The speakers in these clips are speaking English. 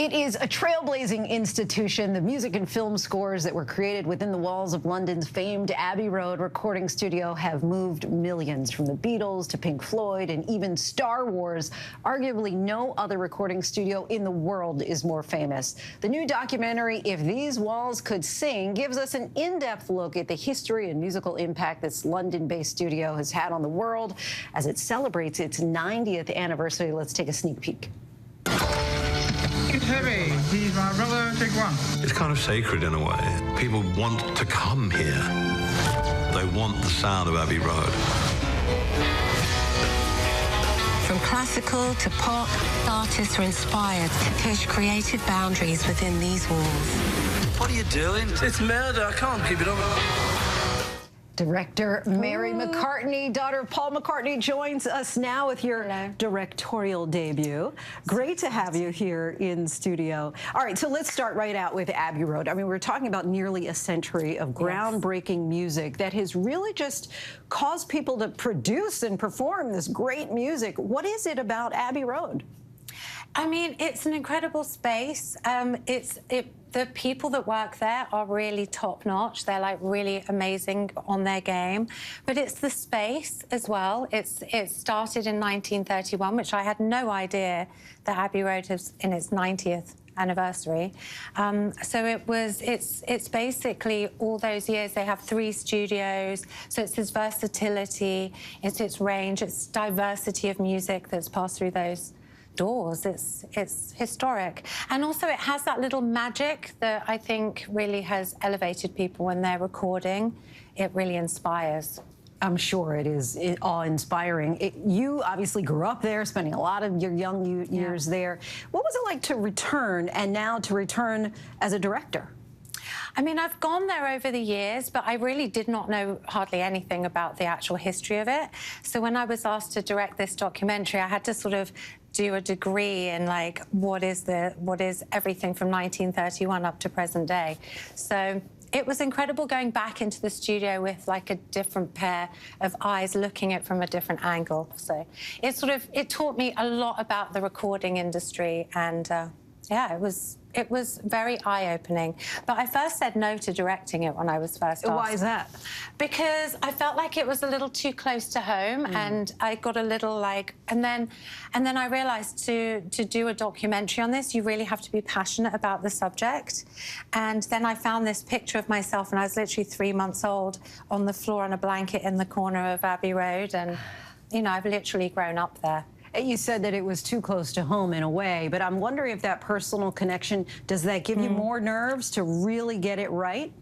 It is a trailblazing institution. The music and film scores that were created within the walls of London's famed Abbey Road recording studio have moved millions, from the Beatles to Pink Floyd and even Star Wars. Arguably no other recording studio in the world is more famous. The new documentary, If These Walls Could Sing, gives us an in-depth look at the history and musical impact this London-based studio has had on the world as it celebrates its 90th anniversary. Let's take a sneak peek. It's heavy. He's my brother. Take one. It's kind of sacred in a way. People want to come here. They want the sound of Abbey Road. From classical to pop, artists are inspired to push creative boundaries within these walls. What are you doing? It's murder. I can't keep it up. Director Mary McCartney, daughter of Paul McCartney, joins us now with your directorial debut. Great to have you here in studio. All right, so let's start right out with Abbey Road. I mean, we're talking about nearly a century of groundbreaking music that has really just caused people to produce and perform this great music. What is it about Abbey Road? I mean, it's an incredible space. The people that work there are really top-notch. They're, like, really amazing on their game. But it's the space as well. It started in 1931, which I had no idea that Abbey Road is in its 90th anniversary. So it's basically all those years. They have 3 studios, so it's its versatility, it's its range, it's diversity of music that's passed through those doors. It's historic, and also it has that little magic that I think really has elevated people when they're recording. It really inspires. I'm sure it is awe-inspiring. You obviously grew up there, spending a lot of your young years there. What was it like to return, and now to return as a director? I mean, I've gone there over the years, but I really did not know hardly anything about the actual history of it. So when I was asked to direct this documentary, I had to sort of do a degree in, like, what is everything from 1931 up to present day. So it was incredible going back into the studio with, like, a different pair of eyes, looking at it from a different angle. So it taught me a lot about the recording industry, and yeah, it was very eye-opening. But I first said no to directing it when I was first asked. Why is that? Because I felt like it was a little too close to home, and I got a little, like... And then I realised to do a documentary on this, you really have to be passionate about the subject. And then I found this picture of myself, and I was literally 3 months old, on the floor on a blanket in the corner of Abbey Road, and, you know, I've literally grown up there. You said that it was too close to home in a way, but I'm wondering if that personal connection, does that give you more nerves to really get it right?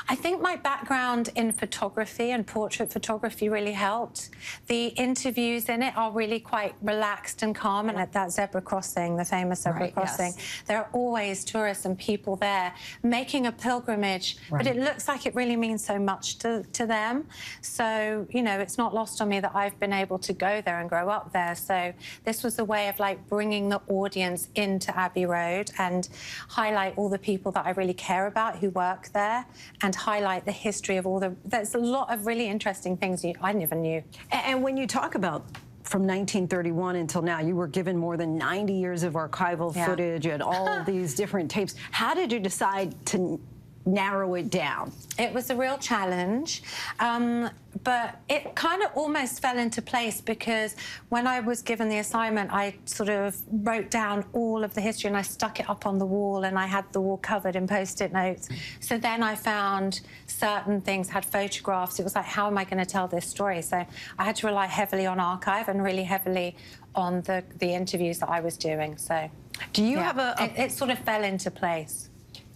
I think my background in photography and portrait photography really helped. The interviews in it are really quite relaxed and calm, and at that zebra crossing, the famous zebra crossing, there are always tourists and people there making a pilgrimage, but it looks like it really means so much to them. So, you know, it's not lost on me that I've been able to go there and grow up there. So this was a way of, like, bringing the audience into Abbey Road and highlight all the people that I really care about who work there, and highlight the history of all the... There's a lot of really interesting things I never knew. And when you talk about from 1931 until now, you were given more than 90 years of archival footage and all of these different tapes. How did you decide to narrow it down? It was a real challenge, but it kind of almost fell into place, because when I was given the assignment, I sort of wrote down all of the history and I stuck it up on the wall, and I had the wall covered in Post-it notes. So then I found certain things had photographs. It was like, how am I going to tell this story? So I had to rely heavily on archive and really heavily on the interviews that I was doing. So do you have it sort of fell into place.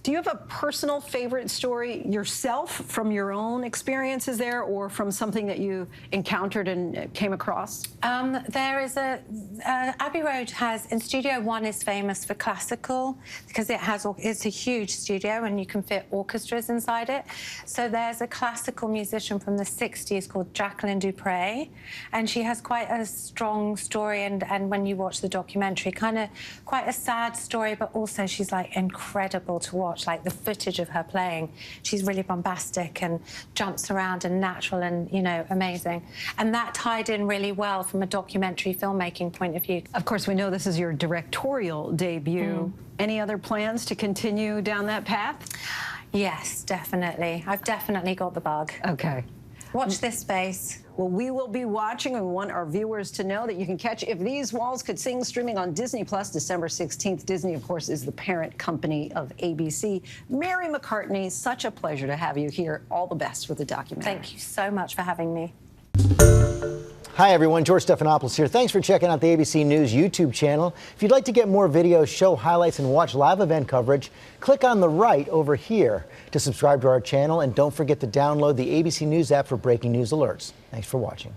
Do you have a personal favorite story yourself from your own experiences there, or from something that you encountered and came across? There is Abbey Road has, in Studio 1 is famous for classical, because it's a huge studio and you can fit orchestras inside it. So there's a classical musician from the 60s called Jacqueline Dupre, and she has quite a strong story, and when you watch the documentary, kind of quite a sad story, but also she's, like, incredible to watch. Like, the footage of her playing, she's really bombastic and jumps around and natural and, you know, amazing. And that tied in really well from a documentary filmmaking point of view. Of course, we know this is your directorial debut, Any other plans to continue down that path? Yes, definitely. I've definitely got the bug. Okay. Watch this space. Well, we will be watching, and we want our viewers to know that you can catch If These Walls Could Sing streaming on Disney Plus December 16th. Disney, of course, is the parent company of ABC. Mary McCartney, such a pleasure to have you here. All the best with the documentary. Thank you so much for having me. Hi, everyone. George Stephanopoulos here. Thanks for checking out the ABC News YouTube channel. If you'd like to get more videos, show highlights, and watch live event coverage, click on the right over here to subscribe to our channel. And don't forget to download the ABC News app for breaking news alerts. Thanks for watching.